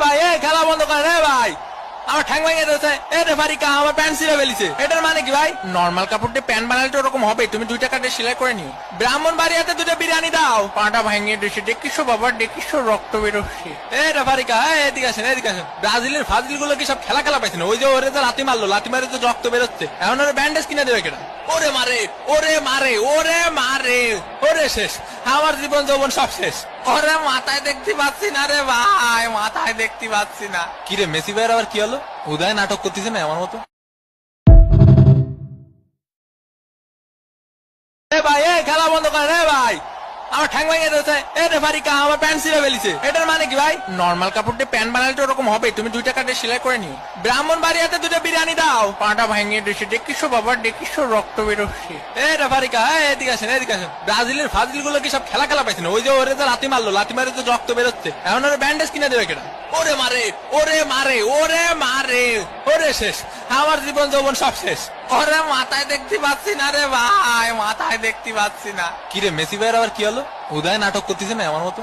ভাই এ খেলা বন্ধ করে রে ভাই, আমার ঠ্যাং ভেঙে দিয়েছে। এ রেফারি কা আমার প্যান্ট ছিঁড়ে ফেলিছে। এটার মানে কি ভাই? নর্মাল কাপড় দিয়ে প্যান্ট বানালে তো ওরকম হবে, তুমি 2 টাকা দিয়ে সেলাই করে নিও। ব্রাহ্মণ বাড়িয়াতে 2টা বিরিয়ানি দাও। পাটা ভেঙে দিয়েছে, দেখিসো বাবা দেখিসো রক্ত বেরোচ্ছে। এ রেফারি কা এদিকে আসেন এদিকে আসেন। ব্রাজিলের ফাজিল গুলো কি সব খেলা খেলা পাইছে না? ওই যে ওরে তো লাথি মারলো, লাথি মারে তো রক্ত বেরোচ্ছে, এখন ওরে ব্যান্ডেজ কিনে দেবে কেনা? ওরে মারে ওরে মারে ওরে মারে, ওরে শেষ, আমার জীবন যৌবন সব শেষ। ওরে মাথায় দেখতে পাচ্ছি না রে ভাই, মাথায় দেখতে পাচ্ছি না। কি রে মেসি ভাইয়ের আবার কি হলো? উদয় নাটক করতেছে না আমার মতো। এ ভাই এ খেলা বন্ধ করে রে ভাই, আমার ঠ্যাং ভেঙে দিয়েছে। এ রেফারি কা আমার প্যান্ট ছিঁড়ে ফেলিছে। এটার মানে কি ভাই? নর্মাল কাপড় দিয়ে প্যান্ট বানালে তো ওরকম হবে, তুমি 2 টাকা দিয়ে সেলাই করে নিও। ব্রাহ্মণ বাড়িয়াতে 2টা বিরিয়ানি দাও। পাটা ভেঙে দিয়েছে, দেখিসো বাবা দেখিসো রক্ত বেরোচ্ছে। এ রেফারি কা এদিকে আসেন এদিকে আসেন। ব্রাজিলের ফাজিল গুলো কি সব খেলা খেলা পাইছে না? ওই যে ওরে তো লাথি মারলো, লাথি মারে তো রক্ত বেরোচ্ছে, এখন ওরে ব্যান্ডেজ কিনে দেবে কেনা? ওরে মারে ওরে মারে ওরে মারে, ওরে শেষ, আমার জীবন যৌবন সব শেষ। ওরে মাথায় দেখতে পাচ্ছি না রে ভাই, মাথায় দেখতে পাচ্ছি না। কি রে মেসি ভাইয়ের আবার কি হলো? উদয় নাটক করতেছে না আমার মতো।